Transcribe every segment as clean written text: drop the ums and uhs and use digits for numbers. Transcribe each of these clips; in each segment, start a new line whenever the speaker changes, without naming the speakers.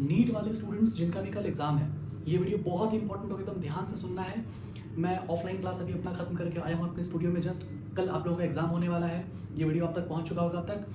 NEET वाले students जिनका भी कल एग्ज़ाम है, ये वीडियो बहुत इंपॉर्टेंट होगा, एकदम ध्यान से सुनना है। मैं ऑफलाइन क्लास अभी अपना खत्म करके आया हूँ अपने स्टूडियो में जस्ट। कल आप लोगों का एग्ज़ाम होने वाला है, ये वीडियो आप तक पहुँच चुका होगा अब तक।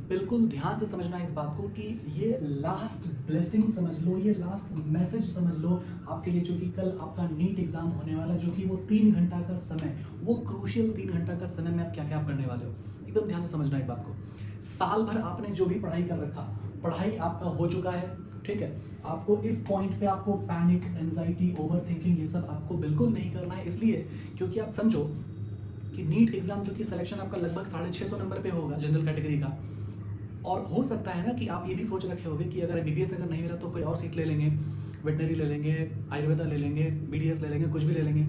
बिल्कुल ध्यान से समझना है इस बात को कि ये लास्ट ब्लेसिंग समझ लो, ये लास्ट मैसेज समझ लो आपके लिए, जो कि कल आपका नीट एग्ज़ाम होने वाला है, जो कि वो 3 घंटा का समय, वो क्रूशियल 3 घंटा का समय में आप क्या क्या आप करने वाले हो। एकदम ध्यान से समझना एक बात को। साल भर आपने जो भी पढ़ाई कर रखा, पढ़ाई आपका हो चुका है, ठीक है। आपको इस पॉइंट पे आपको पैनिक, एंजाइटी, ओवर थिंकिंग ये सब आपको बिल्कुल नहीं करना है, इसलिए क्योंकि आप समझो कि नीट एग्ज़ाम जो कि सिलेक्शन आपका लगभग 650 नंबर पे होगा जनरल कैटेगरी का। और हो सकता है ना कि आप ये भी सोच रखे होंगे कि अगर एमबीबीएस अगर नहीं मिला तो कोई और सीट ले लेंगे, वेटनरी ले लेंगे, आयुर्वेदा ले लेंगे, बीडीएस ले लेंगे, कुछ भी ले लेंगे,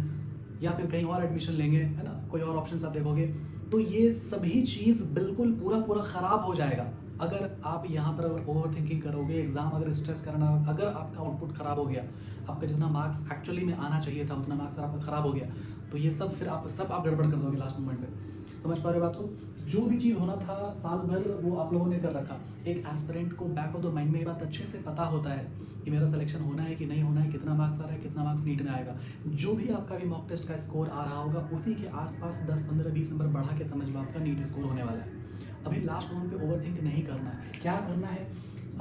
या फिर कहीं और एडमिशन लेंगे, है ना, कोई और ऑप्शन आप देखोगे। तो ये सभी चीज़ बिल्कुल पूरा ख़राब हो जाएगा अगर आप यहाँ पर ओवर थिंकिंग करोगे। एग्ज़ाम अगर स्ट्रेस करना, अगर आपका आउटपुट ख़राब हो गया, आपका जितना मार्क्स एक्चुअली में आना चाहिए था उतना मार्क्स आपका ख़राब हो गया, तो ये सब फिर आप गड़बड़ कर दोगे लास्ट मोमेंट पे। समझ पा रहे हो बात को? जो भी चीज़ होना था साल भर वो आप लोगों ने कर रखा। एक एस्पिरेंट को बैक ऑफ द माइंड में ये बात अच्छे से पता होता है कि मेरा सिलेक्शन होना है कि नहीं होना है, कितना मार्क्स आ रहा है, कितना मार्क्स नीट में आएगा। जो भी आपका भी मॉक टेस्ट का स्कोर आ रहा होगा उसी के आसपास 10, 15, 20 नंबर बढ़ा के समझ लो आपका नीट स्कोर होने वाला है। अभी लास्ट मोमेंट पे ओवरथिंक नहीं करना है। क्या करना है,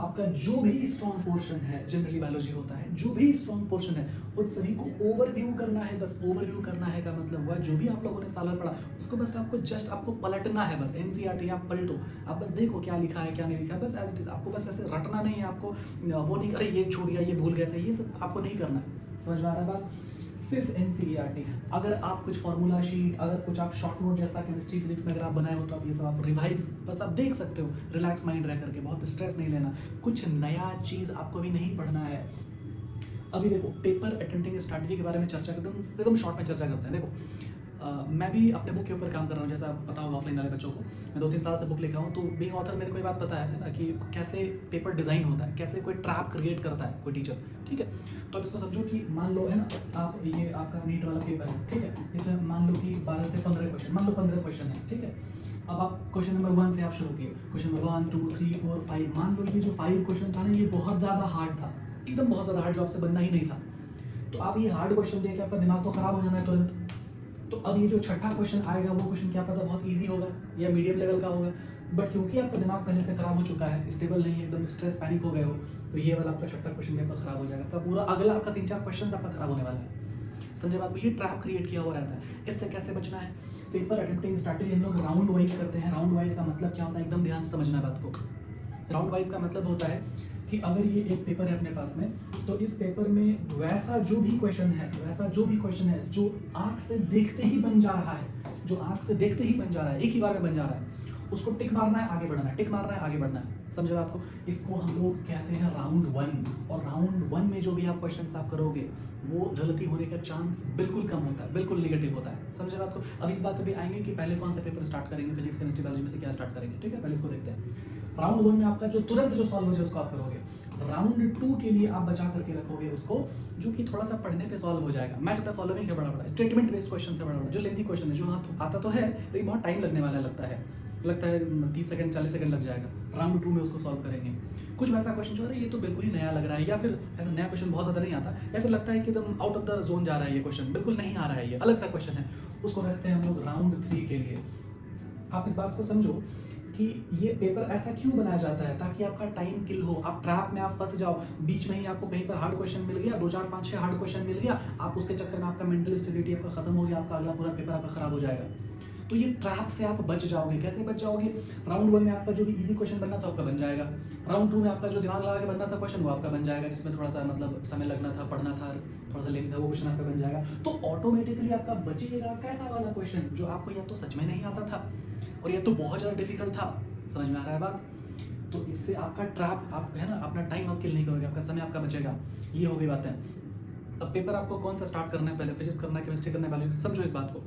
आपका जो भी स्ट्रॉन्ग पोर्शन है, जनरली बायोलॉजी होता है, जो भी स्ट्रॉन्ग पोर्शन है उस सभी को ओवरव्यू करना है। बस ओवरव्यू करना है का मतलब हुआ जो भी आप लोगों ने साल भर पढ़ा उसको बस आपको जस्ट आपको पलटना है। बस एनसीईआरटी आप पलटो, आप बस देखो क्या लिखा है क्या नहीं लिखा है, बस एज इट इज। आपको बस ऐसे रटना नहीं है, आपको वो नहीं, अरे ये छूट गया, ये भूल गया, ये सब आपको नहीं करना है। समझ में आ रहा है बात? सिर्फ एनसीईआरटी। अगर आप कुछ फार्मूला शीट, अगर कुछ आप शॉर्ट नोट जैसा केमिस्ट्री फिजिक्स में अगर आप बनाए हो तो आप ये सब आप रिवाइज बस आप देख सकते हो, रिलैक्स माइंड रह करके, बहुत स्ट्रेस नहीं लेना। कुछ नया चीज़ आपको भी नहीं पढ़ना है। अभी देखो पेपर अटेम्प्टिंग स्ट्रैटेजी के बारे में चर्चा एकदम शॉर्ट में चर्चा करते हैं। देखो मैं भी अपने बुक के ऊपर काम कर रहा हूँ, जैसा पता होगा ऑफलाइन वाले बच्चों को। मैं 2-3 साल से बुक लिख रहा हूँ, तो बीइंग ऑथर मेरे को ये बात पता है ना कि कैसे पेपर डिज़ाइन होता है, कैसे कोई ट्रैप क्रिएट करता है कोई टीचर, ठीक है। तो आप इसको समझो कि मान लो है ना, आप ये आपका नीट वाला पेपर है, ठीक है। इसमें मान लो कि 12 से 15 क्वेश्चन, मान लो 15 क्वेश्चन है, ठीक है। अब आप क्वेश्चन नंबर 1 से आप शुरू किए, क्वेश्चन नंबर 1, 2, 3, 4, 5। मान लो ये जो 5 क्वेश्चन था ना, ये बहुत ज़्यादा हार्ड था, एकदम बहुत ज़्यादा हार्ड, जो आपसे बनना ही नहीं था। तो आप ये हार्ड क्वेश्चन देख के आपका दिमाग तो खराब हो जाना है तुरंत। तो अब ये जो छठा क्वेश्चन आएगा वो क्वेश्चन क्या पता बहुत इजी होगा या मीडियम लेवल का होगा, बट क्योंकि आपका दिमाग पहले से खराब हो चुका है, स्टेबल नहीं है, एकदम स्ट्रेस पैनिक हो गए हो, तो ये वाला आपका छठा क्वेश्चन भी आपका खराब हो जाएगा। आपका पूरा अगला आपका 3-4 क्वेश्चन आपका खराब होने वाला है। समझे बात को? ये ट्रैप क्रिएट किया हुआ रहता है। इससे कैसे बचना है? पेपर अटेम्प्टिंग स्ट्रैटेजी हम लोग राउंड वाइज करते हैं। राउंड वाइज का मतलब क्या होता है, एकदम ध्यान से समझना बात को। राउंड वाइज का मतलब होता है कि अगर ये एक पेपर है अपने पास में, तो इस पेपर में वैसा जो भी क्वेश्चन है जो आंख से देखते ही बन जा रहा है, जो आंख से देखते ही बन जा रहा है, एक ही बार में बन जा रहा है, उसको टिक मारना है, आगे बढ़ना है, टिक मारना है, आगे बढ़ना है। समझे बात को? इसको हम लोग कहते हैं राउंड 1। और राउंड 1 में जो भी आप क्वेश्चन आप करोगे वो गलती होने का चांस बिल्कुल कम होता है, बिल्कुल निगेटिव होता है। समझे बात को? अब इस बात पे भी आएंगे कि पहले कौन सा पेपर स्टार्ट करेंगे, फिजिक्स, केमिस्ट्री, बायोलॉजी में से क्या स्टार्ट करेंगे, ठीक है। पहले इसको देखते हैं। राउंड 1 में आपका जो तुरंत जो सॉल्व हो जाए उसको आप करोगे। राउंड 2 के लिए आप बचा करके रखोगे उसको, जो कि थोड़ा सा पढ़ने पे सॉल्व हो जाएगा। मैच द फॉलोइंग है बड़ा स्टेटमेंट बेस्ड क्वेश्चन से बड़ा जो लेंथी क्वेश्चन है, जो आता तो है लेकिन बहुत टाइम लगने वाला लगता है 30 सेकंड 40 सेकंड लग जाएगा। राउंड 2 में उसको सॉल्व करेंगे। कुछ वैसा क्वेश्चन जो है ये तो बिल्कुल ही नया लग रहा है, या फिर ऐसा नया क्वेश्चन बहुत ज़्यादा नहीं आता, या फिर लगता है कि एकदम आउट ऑफ द जोन जा रहा है, ये क्वेश्चन बिल्कुल नहीं आ रहा है, ये अलग सा क्वेश्चन है, उसको रखते हैं हम लोग राउंड 3 के लिए। आप इस बात को समझो कि ये पेपर ऐसा क्यों बनाया जाता है, ताकि आपका टाइम किल हो, आप ट्रैप में आप फंस जाओ, बीच में ही आपको कहीं पर हार्ड क्वेश्चन मिल गया, 2, 4, 5, 6 हार्ड क्वेश्चन मिल गया, आप उसके चक्कर में आपका मेंटल स्टेबिलिटी आपका खत्म हो गया, आपका अगला पूरा पेपर आपका खराब हो जाएगा। तो ये ट्रैप से आप बच जाओगे। कैसे बच जाओगे? राउंड 1 में आपका जो भी इजी क्वेश्चन बनना था आपका बन जाएगा। राउंड 2 में आपका जो दिमाग लगा के बनना था क्वेश्चन वो आपका बन जाएगा, जिसमें थोड़ा सा मतलब समय लगना था, पढ़ना था, थोड़ा सा लेंथ था, वो क्वेश्चन आपका बन जाएगा। तो ऑटोमेटिकली आपका बचेगा कैसा वाला क्वेश्चन, जो आपको या तो सच में नहीं आता था और या तो बहुत ज़्यादा डिफिकल्ट था। समझ में आ रहा है बात? तो इससे आपका ट्रैप, आप है ना, अपना टाइम आप किल नहीं करोगे, आपका समय आपका बचेगा। ये हो गई बात है। अब पेपर आपको कौन सा स्टार्ट करना है, पहले फिजिक्स करना है, केमिस्ट्री करना है, बायोलॉजी, समझो इस बात को।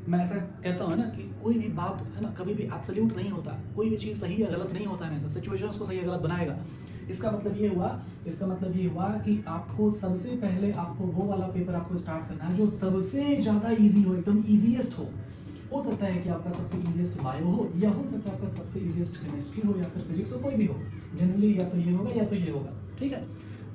मैं ऐसा कहता हूँ ना कि कोई भी बात है ना कभी भी एब्सोल्यूट नहीं होता, कोई भी चीज़ सही या गलत नहीं होता है, हमेशा सिचुएशन उसको सही या गलत बनाएगा। इसका मतलब ये हुआ कि आपको सबसे पहले आपको वो वाला पेपर आपको स्टार्ट करना है जो सबसे ज़्यादा ईजी हो, एकदम ईजीएस्ट हो। हो सकता है कि आपका सबसे इजीएस्ट बायो हो, या हो सकता है आपका सबसे इजीएस्ट केमिस्ट्री हो, या फिर फिजिक्स हो, कोई भी हो। जनरली या तो ये होगा या तो ये होगा, ठीक है।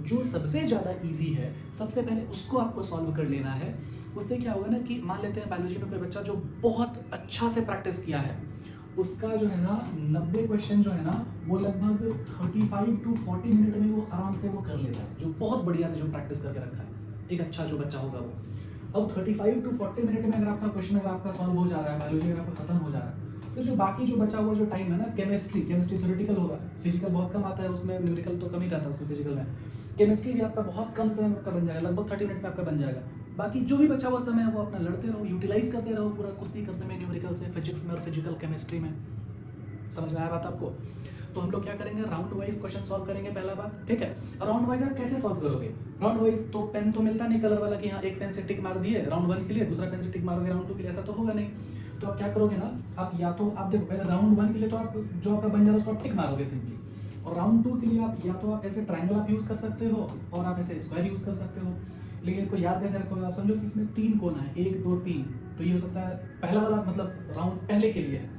जो सबसे ज़्यादा इजी है, सबसे पहले उसको आपको सॉल्व कर लेना है। उससे क्या होगा ना कि मान लेते हैं बायोलॉजी में कोई बच्चा जो बहुत अच्छा से प्रैक्टिस किया है, उसका जो है ना 90 क्वेश्चन जो है ना वो लगभग 35 to 40 मिनट में वो आराम से वो कर लेता है, जो बहुत बढ़िया से जो प्रैक्टिस करके रखा है, एक अच्छा जो बच्चा होगा वो। अब 35 to 40 मिनट में अगर आपका क्वेश्चन अगर आपका सॉल्व हो जा रहा है, बायोलॉजी अगर आपका खत्म हो जा रहा है, तो जो बाकी जो बचा हुआ जो टाइम है ना, केमिस्ट्री थ्योरेटिकल होगा, फिजिकल बहुत कम आता है उसमें, न्यूमेरिकल तो कम ही रहता है उसमें फिजिकल में। केमिस्ट्री भी आपका बहुत कम समय में आपका बन जाएगा, लगभग 30 मिनट में आपका बन जाएगा। बाकी जो भी बचा हुआ समय है वो अपना लड़ते रहो, यूटिलाइज करते रहो पूरा कुश्ती करने में, न्यूमेरिकल से, फिजिक्स में और फिजिकल केमिस्ट्री में। समझ में आया बात आपको? तो हम लोग क्या करेंगे, राउंड वाइज क्वेश्चन सॉल्व करेंगे पहला बात, ठीक है। राउंड वाइज आप कैसे सॉल्व करोगे? राउंड वाइज तो पेन तो मिलता नहीं कलर वाला कि हाँ एक पेन से टिक मार दिए राउंड 1 के लिए, दूसरा पेन से टिक मारोगे राउंड 2 के लिए, ऐसा तो होगा नहीं। तो आप क्या करोगे ना, आप या तो आप देखो पहले राउंड 1 के लिए तो आप जो आपका बन जा रहा है उसको आप टिक मारोगे सिंपली, और राउंड 2 के लिए आप या तो आप ऐसे ट्रायंगल आप यूज कर सकते हो और आप ऐसे स्क्वायर यूज कर सकते हो। लेकिन इसको याद कैसे रखोगे, आप समझो कि इसमें 3 कोना है, 1 2 3, तो ये हो सकता है पहला वाला मतलब राउंड पहले के लिए है,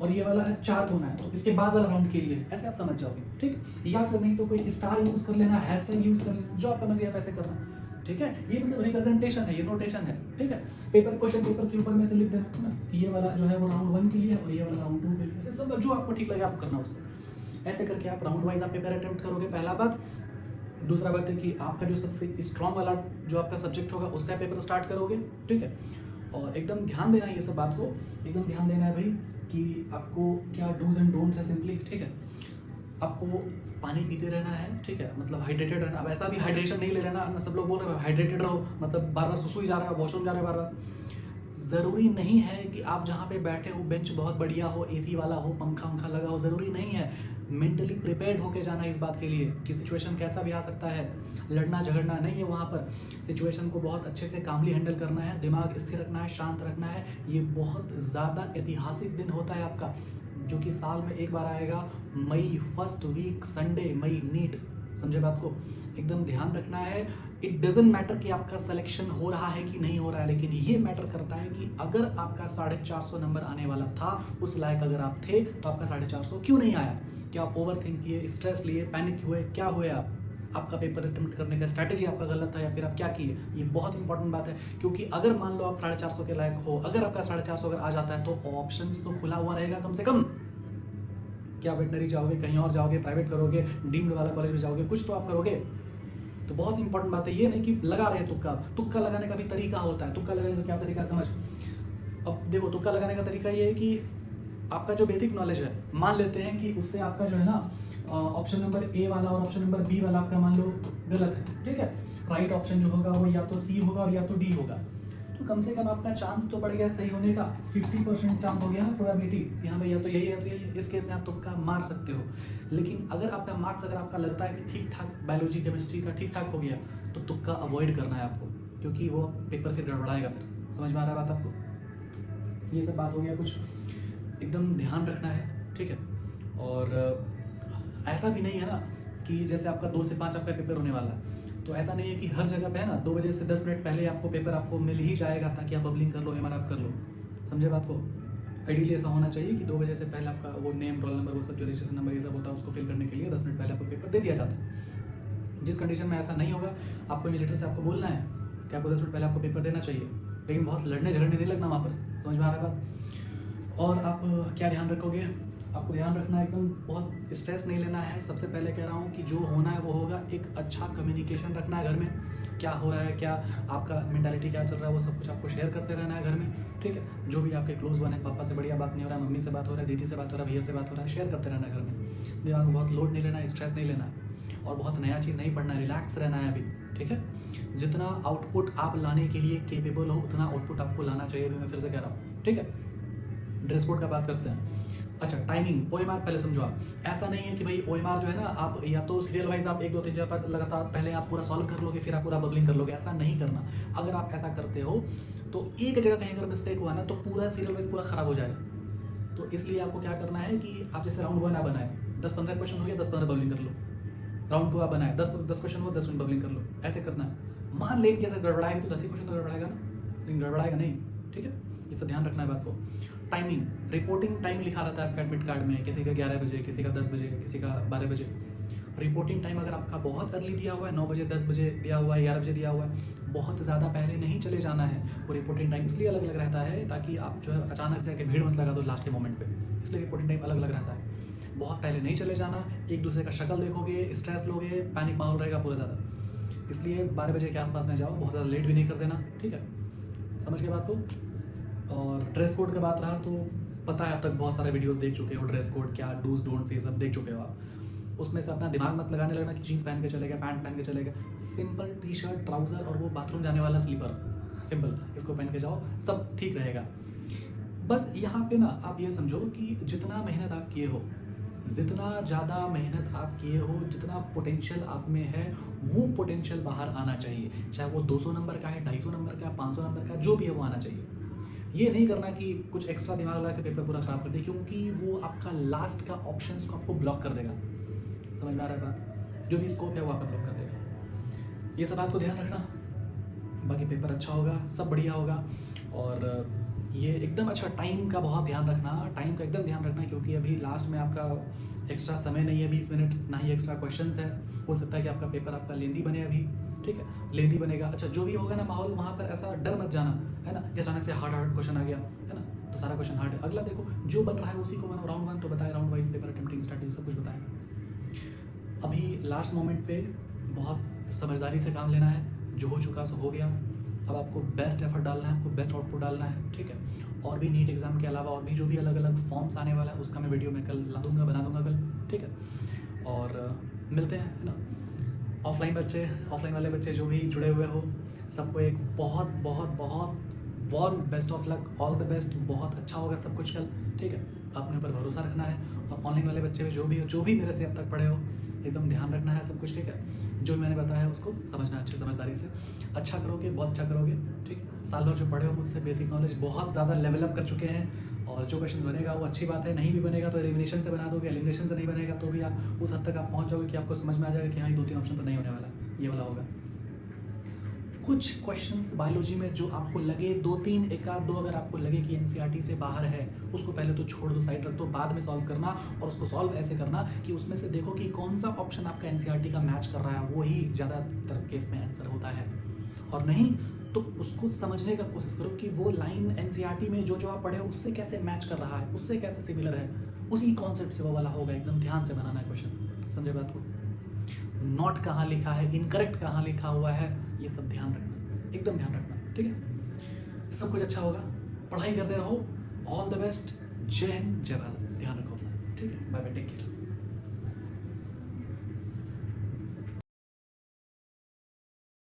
और ये वाला है 4 कोना है तो इसके बाद वाला राउंड के लिए, ऐसे आप समझ जाओगे, ठीक। या फिर नहीं तो कोई स्टार यूज कर लेना, हैशटैग यूज कर लेना, जो आपका मर्जी आप ऐसे करना, ठीक है। ये मतलब रिप्रेजेंटेशन है, ये नोटेशन है, ठीक है। पेपर क्वेश्चन पेपर के ऊपर में से लिख देना ना, ये वाला जो है वो राउंड 1 के लिए और ये वाला राउंड 2 के लिए, ऐसे सब जो आपको ठीक लगे आप करना उसको। ऐसे करके आप राउंड वाइज आप पेपर अटेम्प्ट करोगे, पहला बात। दूसरा बात है कि आपका जो सबसे स्ट्रॉन्ग वाला जो आपका सब्जेक्ट होगा उससे आप पेपर स्टार्ट करोगे, ठीक है। और एकदम ध्यान देना है ये सब बात को, एकदम ध्यान देना है भाई कि आपको क्या डूज एंड डोंट्स है सिंपली, ठीक है। आपको पानी पीते रहना है, ठीक है, मतलब हाइड्रेटेड रहना। अब ऐसा भी हाइड्रेशन नहीं ले लेना ना, सब लोग बोल रहे हैं हाइड्रेटेड रहो, मतलब बार बार सुसु ही जा रहा है, वॉशरूम जा रहा है बार बार। ज़रूरी नहीं है कि आप जहाँ पे बैठे हो बेंच बहुत बढ़िया हो, एसी वाला हो, पंखा वंखा लगा हो, ज़रूरी नहीं है। मेंटली प्रिपेयर्ड होके जाना इस बात के लिए कि सिचुएशन कैसा भी आ सकता है, लड़ना झगड़ना नहीं है वहाँ पर। सिचुएशन को बहुत अच्छे से कामली हैंडल करना है, दिमाग स्थिर रखना है, शांत रखना है। ये बहुत ज़्यादा ऐतिहासिक दिन होता है आपका, जो कि साल में एक बार आएगा, मई फर्स्ट वीक संडे, मई नीट, समझे बात को, एकदम ध्यान रखना है। इट डजेंट मैटर कि आपका सिलेक्शन हो रहा है कि नहीं हो रहा है, लेकिन ये मैटर करता है कि अगर आपका 450 नंबर आने वाला था, उस लायक अगर आप थे, तो आपका 450 क्यों नहीं आया? क्या आप ओवर थिंक किए, स्ट्रेस लिए, पैनिक हुए, क्या हुए आप? आपका पेपर अटेम्प्ट करने का स्ट्रैटेजी आपका गलत था, या फिर आप क्या किए? ये बहुत इंपॉर्टेंट बात है, क्योंकि अगर मान लो आप 450 के लायक हो, अगर आपका 450 अगर आ जाता है तो ऑप्शंस तो खुला हुआ रहेगा कम से कम। क्या वेटनरी जाओगे, कहीं और जाओगे, प्राइवेट करोगे, डीम्ड वाला कॉलेज में जाओगे, कुछ तो आप करोगे। तो बहुत इंपॉर्टेंट बात है, ये नहीं कि लगा रहे हैं तुक्का लगाने का भी तरीका होता है। तुक्का लगाने का क्या तरीका समझ। अब देखो तुक्का लगाने का तरीका ये है कि आपका जो बेसिक नॉलेज है, मान लेते हैं कि उससे आपका जो है ना ऑप्शन नंबर ए वाला और ऑप्शन नंबर बी वाला आपका मान लो गलत है, ठीक है। राइट ऑप्शन जो होगा वो या तो सी होगा और या तो डी होगा, तो कम से कम आपका चांस तो बढ़ गया सही होने का, 50% चांस हो गया ना प्रोबेबिलिटी कि हाँ भाई या तो यही है तो यही। इस केस में आप तुक्का मार सकते हो। लेकिन अगर आपका मार्क्स अगर आपका लगता है कि ठीक ठाक बायोलॉजी केमिस्ट्री का ठीक ठाक हो गया, तो तुक्का अवॉइड करना है आपको, क्योंकि वो पेपर फिर गड़बड़ाएगा। फिर समझ में आ रहा है बात आपको? ये सब बात हो गया, कुछ एकदम ध्यान रखना है, ठीक है। और ऐसा भी नहीं है ना कि जैसे आपका 2 से 5 आपका पेपर होने वाला है, तो ऐसा नहीं है कि हर जगह पे है ना 2 बजे से 10 मिनट पहले आपको पेपर आपको मिल ही जाएगा ताकि आप बबलिंग कर लो, एमआर आप कर लो। समझे बात को? आइडियली ऐसा होना चाहिए कि 2 बजे से पहले आपका वो नेम, रोल नंबर, वो सब जो रजिस्ट्रेशन नंबर ये सब होता है उसको फिल करने के लिए 10 मिनट पहले आपको पेपर दे दिया जाता है। जिस कंडीशन में ऐसा नहीं होगा, आपको इन्विजिलेटर से आपको बोलना है कि आपको 10 मिनट पहले आपको पेपर देना चाहिए, लेकिन बहुत लड़ने झगड़ने नहीं लगना वहाँ पर। समझ में आ रहा है बात? और आप क्या ध्यान रखोगे? आपको ध्यान रखना है, एकदम बहुत स्ट्रेस नहीं लेना है। सबसे पहले कह रहा हूँ कि जो होना है वो होगा। एक अच्छा कम्युनिकेशन रखना है घर में, क्या हो रहा है, क्या आपका मेंटालिटी क्या चल रहा है, वो सब कुछ आपको शेयर करते रहना है घर में, ठीक है। जो भी आपके क्लोज वन है, पापा से बढ़िया बात नहीं हो रहा है, मम्मी से बात हो रहा है, दीदी से बात हो रहा है, भैया से बात हो रहा है, शेयर करते रहना है घर में। दिमाग को बहुत लोड नहीं लेना है, स्ट्रेस नहीं लेना है, और बहुत नया चीज़ नहीं पढ़ना है, रिलैक्स रहना है अभी, ठीक है। जितना आउटपुट आप लाने के लिए केपेबल हो उतना आउटपुट आपको लाना चाहिए, अभी मैं फिर से कह रहा हूँ, ठीक है। ड्रेस कोड का बात करते हैं। अच्छा, टाइमिंग, ओएमआर पहले समझो आप। ऐसा नहीं है कि भाई ओएमआर जो है ना, आप या तो सीरियल वाइज आप 1 2 3 4 5 लगातार पहले आप पूरा सॉल्व कर लोगे, फिर आप पूरा बबलिंग कर लोगे, ऐसा नहीं करना। अगर आप ऐसा करते हो तो एक जगह कहीं अगर मिस्टेक हुआ ना तो पूरा सीरियल वाइज पूरा खराब हो जाएगा। तो इसलिए आपको क्या करना है कि आप जैसे राउंड 1 आप बनाए, 10-15 क्वेश्चन हो गया, 10-15 बबलिंग कर लो। राउंड 2 आप बनाए, 10 क्वेश्चन हुआ, 10 मिनट बबलिंग कर लो, ऐसे करना है। मान लें कि ऐसा गड़बड़ाएगा तो 10 ही क्वेश्चन तो गड़बड़ाएगा ना, लेकिन गड़बड़ाएगा नहीं, ठीक है। ये सब ध्यान रखना है बात को। टाइमिंग, रिपोर्टिंग टाइम लिखा रहता है आपका एडमिट कार्ड में, किसी का 11 बजे, किसी का 10 बजे, किसी का 12 बजे। रिपोर्टिंग टाइम अगर आपका बहुत अर्ली दिया हुआ है, 9 बजे, 10 बजे दिया हुआ है, 11 बजे दिया हुआ है, बहुत ज़्यादा पहले नहीं चले जाना है। वो रिपोर्टिंग टाइम इसलिए अलग अलग रहता है ताकि आप जो है अचानक से आके भीड़ मत लगा दो लास्ट के मोमेंट पे, इसलिए रिपोर्टिंग टाइम अलग अलग रहता है। बहुत पहले नहीं चले जाना, एक दूसरे का शक्ल देखोगे, स्ट्रेस लोगे, पैनिक माहौल रहेगा पूरा ज़्यादा, इसलिए 12 बजे के आसपास में जाओ, बहुत ज़्यादा लेट भी नहीं कर देना, ठीक है, समझ के बात को। और ड्रेस कोड का बात रहा तो पता है अब तक बहुत सारे वीडियोस देख चुके हो, ड्रेस कोड क्या, डूज डोंट्स, ये सब देख चुके हो आप। उसमें से अपना दिमाग मत लगाने लगना कि जीन्स पहन के चलेगा, पैंट पहन के चलेगा। सिंपल टी शर्ट, ट्राउज़र और वो बाथरूम जाने वाला स्लीपर, सिंपल, इसको पहन के जाओ, सब ठीक रहेगा। बस यहाँ पे ना आप ये समझो कि जितना मेहनत आप किए हो, जितना ज़्यादा मेहनत आप किए हो, जितना पोटेंशियल आप में है, वो पोटेंशियल बाहर आना चाहिए। चाहे वो 200 नंबर का है, 250 नंबर का, 500 नंबर का, जो भी है वो आना चाहिए। ये नहीं करना कि कुछ एक्स्ट्रा दिमाग लगा के पेपर पूरा ख़राब कर दे, क्योंकि वो आपका लास्ट का ऑप्शंस को आपको ब्लॉक कर देगा। समझ में आ रहा है बात? जो भी स्कोप है वो आपका ब्लॉक कर देगा। ये सब बात को ध्यान रखना, बाकी पेपर अच्छा होगा, सब बढ़िया होगा। और ये एकदम अच्छा, टाइम का बहुत ध्यान रखना, टाइम का एकदम ध्यान रखना, क्योंकि अभी लास्ट में आपका एक्स्ट्रा समय नहीं है 20 मिनट, ना ही एक्स्ट्रा क्वेश्चंस है। हो सकता है कि आपका पेपर आपका लेंदी बने अभी, ठीक है, लेंदी बनेगा। अच्छा, जो भी होगा ना माहौल, वहाँ पर ऐसा डर मत जाना, है ना, कि अचानक से हार्ड क्वेश्चन आ गया, है ना, तो सारा क्वेश्चन हार्ड है। अगला देखो, जो बन रहा है उसी को बनाओ। राउंड 1 तो बताया, round wise paper attempting strategy सब कुछ बताया। अभी लास्ट मोमेंट पे बहुत समझदारी से काम लेना है, जो हो चुका सो हो गया। अब आपको बेस्ट एफर्ट डालना है, आपको बेस्ट आउटपुट डालना है, ठीक है। और भी नीट एग्जाम के अलावा और भी जो भी अलग अलग फॉर्म्स आने वाला है, उसका मैं वीडियो में कल ला दूंगा, बना दूंगा कल, ठीक है। और मिलते हैं, है ना। ऑफलाइन वाले बच्चे जो भी जुड़े हुए हो, सबको एक बहुत बहुत बहुत warm best of luck, all the best. बहुत अच्छा होगा सब कुछ कल, ठीक है। अपने ऊपर भरोसा रखना है। और ऑनलाइन वाले बच्चे जो भी मेरे से अब तक पढ़े हो, एकदम ध्यान रखना है सब कुछ, ठीक है। जो मैंने बताया उसको समझना अच्छी समझदारी से, अच्छा करोगे, बहुत अच्छा करोगे, ठीक है। साल भर जो पढ़े हो मुझसे, बेसिक नॉलेज बहुत ज़्यादा लेवल अप कर चुके हैं। और जो क्वेश्चन बनेगा वो अच्छी बात है, नहीं भी बनेगा तो एलिमिनेशन से बना दोगे, एलिमिनेशन से नहीं बनेगा तो भी आप उस हद तक आप पहुंच जाओगे कि आपको समझ में आ जाएगा कि हाँ, ये 2-3 ऑप्शन तो नहीं होने वाला, ये वाला होगा। कुछ क्वेश्चंस बायोलॉजी में जो आपको लगे 2-3, एक आध 2 अगर आपको लगे कि एनसीईआरटी से बाहर है, उसको पहले तो छोड़ दो, साइड रख दो, बाद में सॉल्व करना। और उसको सॉल्व ऐसे करना कि उसमें से देखो कि कौन सा ऑप्शन आपका एनसीईआरटी का मैच कर रहा है, वो ही ज़्यादातर केस में आंसर होता है। और नहीं तो उसको समझने का कोशिश करो कि वो लाइन एनसीईआरटी में जो आप पढ़े हो उससे कैसे मैच कर रहा है, उससे कैसे सिमिलर है, उसी कॉन्सेप्ट से वो वाला होगा। एकदम ध्यान से बनाना है क्वेश्चन, समझे बात को। नॉट कहाँ लिखा है, इनकरेक्ट कहाँ लिखा हुआ है, ये सब ध्यान रखना, एकदम ध्यान रखना, ठीक है। सब कुछ अच्छा होगा, पढ़ाई करते रहो। ऑल द बेस्ट, जय हिंद, जय भारत। ध्यान रखो अपना, ठीक है। Bye bye, take care.